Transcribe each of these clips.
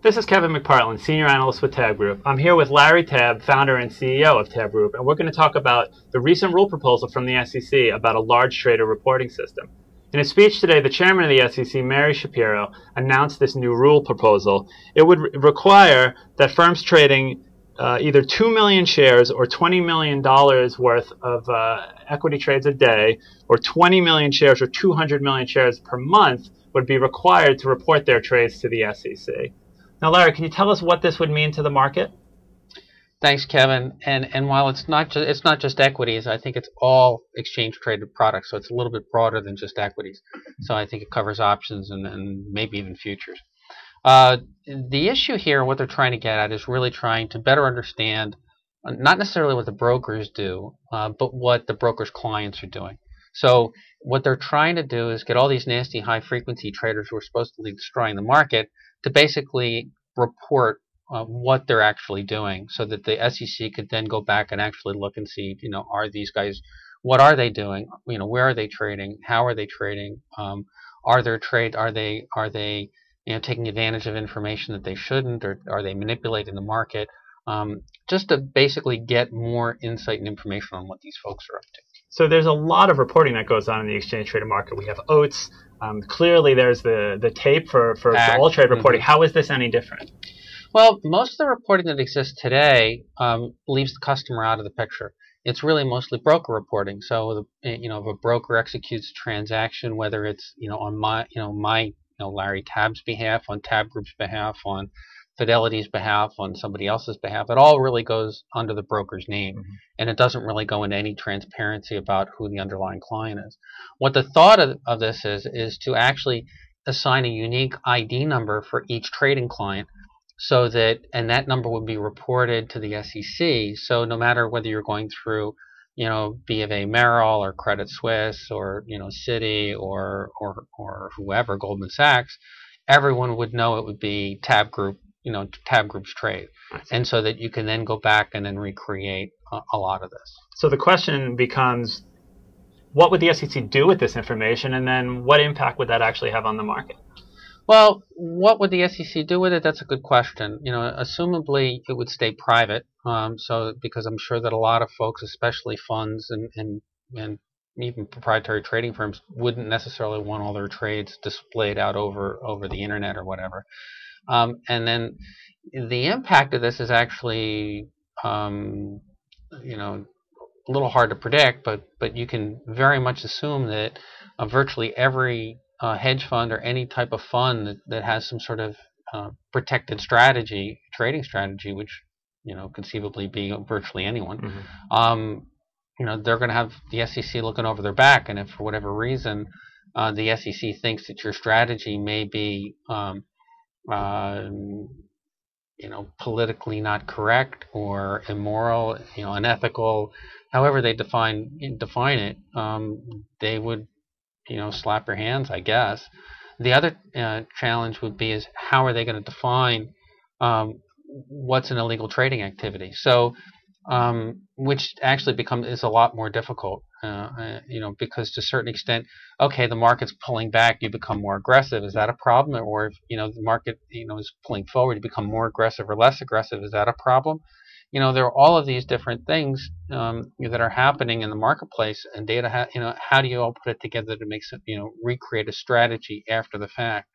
This is Kevin McPartland, Senior Analyst with Tabb Group. I'm here with Larry Tabb, Founder and CEO of Tabb Group, and we're going to talk about the recent rule proposal from the SEC about a large trader reporting system. In a speech today, the chairman of the SEC, Mary Shapiro, announced this new rule proposal. It would require that firms trading either 2 million shares or $20 million worth of equity trades a day, or 20 million shares or 200 million shares per month would be required to report their trades to the SEC. Now, Larry, can you tell us what this would mean to the market? Thanks, Kevin. And while it's not just equities, I think it's all exchange traded products. So it's a little bit broader than just equities. So I think it covers options and maybe even futures. The issue here, what they're trying to get at, is really trying to better understand not necessarily what the brokers do, but what the brokers' clients are doing. So what they're trying to do is get all these nasty high-frequency traders who are supposed to be destroying the market to basically report what they're actually doing, so that the SEC could then go back and actually look and see, are these guys, what are they doing? Where are they trading? How are they trading? Are they taking advantage of information that they shouldn't, or are they manipulating the market? Just to basically get more insight and information on what these folks are up to. So there's a lot of reporting that goes on in the exchange traded market. We have OATs. Clearly, there's the tape for all trade reporting. How is this any different? Well, most of the reporting that exists today leaves the customer out of the picture. It's really mostly broker reporting. So, if a broker executes a transaction, whether it's on my Larry Tabb's behalf, on Tabb Group's behalf, on Fidelity's behalf, on somebody else's behalf, it all really goes under the broker's name, and it doesn't really go into any transparency about who the underlying client is. What the thought of this is to actually assign a unique ID number for each trading client, so that, and that number would be reported to the SEC. So no matter whether you're going through, B of A Merrill or Credit Suisse or Citi or whoever, Goldman Sachs, everyone would know it would be Tabb Group. Tabb Group's trade, and so that you can then go back and then recreate a lot of this. So the question becomes, what would the SEC do with this information, and then what impact would that actually have on the market? Well, what would the SEC do with it? That's a good question. Assumably it would stay private, because I'm sure that a lot of folks, especially funds and even proprietary trading firms, wouldn't necessarily want all their trades displayed out over the internet or whatever. And then the impact of this is actually, a little hard to predict, but you can very much assume that virtually every hedge fund or any type of fund that has some sort of protected strategy, trading strategy, which conceivably be virtually anyone, they're going to have the SEC looking over their back, and if for whatever reason the SEC thinks that your strategy may be politically not correct or immoral, unethical, however they define it, they would, slap your hands, I guess. The other challenge would be is how are they going to define what's an illegal trading activity? So, which actually is a lot more difficult, because to a certain extent, okay, the market's pulling back, you become more aggressive. Is that a problem? Or if the market is pulling forward, you become more aggressive or less aggressive. Is that a problem? There are all of these different things that are happening in the marketplace, and data. How do you all put it together to make some, recreate a strategy after the fact?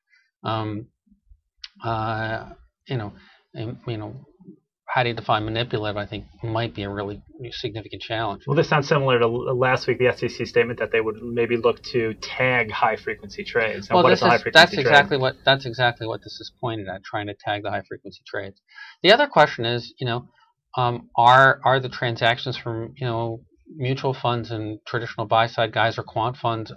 How do you define manipulative, I think, might be a really significant challenge. Well, this sounds similar to last week, the SEC statement that they would maybe look to tag high-frequency trades. Now, well, that's exactly what this is pointed at, trying to tag the high-frequency trades. The other question is, are the transactions from mutual funds and traditional buy-side guys or quant funds,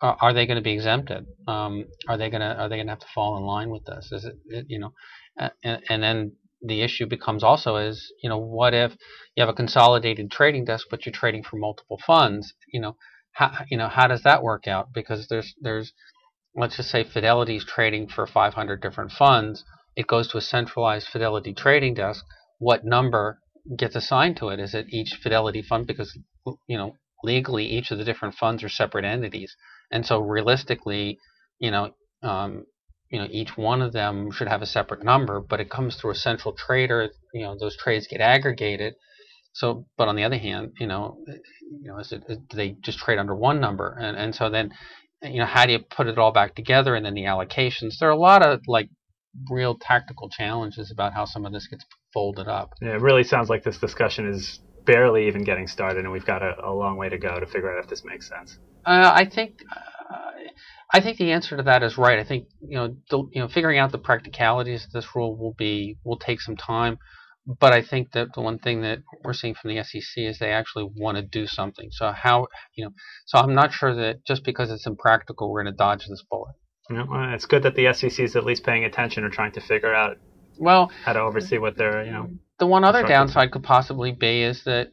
are they going to be exempted? Are they going to have to fall in line with this? Is it, and then the issue becomes also is, what if you have a consolidated trading desk, but you're trading for multiple funds? How does that work out? Because there's let's just say Fidelity's trading for 500 different funds. It goes to a centralized Fidelity trading desk. What number gets assigned to it? Is it each Fidelity fund? Because legally each of the different funds are separate entities, and so realistically, each one of them should have a separate number, but it comes through a central trader. Those trades get aggregated. So, but on the other hand, do they just trade under one number? And so then, how do you put it all back together? And then the allocations. There are a lot of like real tactical challenges about how some of this gets folded up. Yeah, it really sounds like this discussion is barely even getting started, and we've got a long way to go to figure out if this makes sense. I think the answer to that is right. I think figuring out the practicalities of this rule will take some time, but I think that the one thing that we're seeing from the SEC is they actually want to do something. So so I'm not sure that just because it's impractical we're going to dodge this bullet. It's good that the SEC is at least paying attention or trying to figure out how to oversee what they're The one other downside could possibly be is that,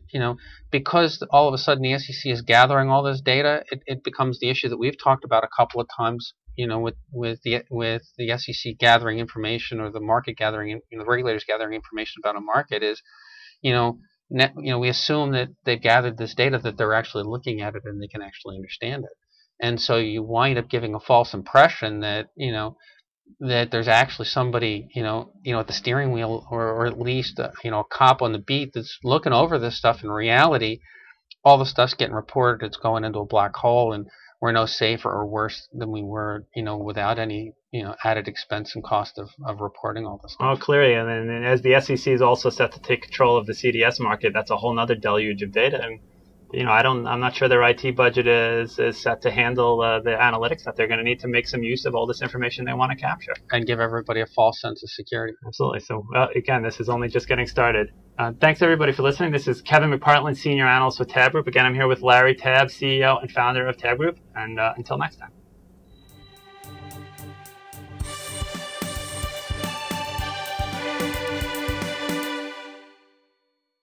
because all of a sudden the SEC is gathering all this data, it becomes the issue that we've talked about a couple of times, with the SEC gathering information, or the market gathering, the regulators gathering information about a market is, we assume that they've gathered this data, that they're actually looking at it and they can actually understand it. And so you wind up giving a false impression that, that there's actually somebody, at the steering wheel, or at least, a cop on the beat that's looking over this stuff. In reality, all the stuff's getting reported. It's going into a black hole, and we're no safer or worse than we were, without any, added expense and cost of reporting all this stuff. Oh, clearly. And then as the SEC is also set to take control of the CDS market, that's a whole nother deluge of data. And I'm not sure their IT budget is set to handle the analytics that they're going to need to make some use of all this information they want to capture. And give everybody a false sense of security. Absolutely. So, again, this is only just getting started. Thanks, everybody, for listening. This is Kevin McPartland, Senior Analyst with Tabb Group. Again, I'm here with Larry Tabb, CEO and founder of Tabb Group. And until next time.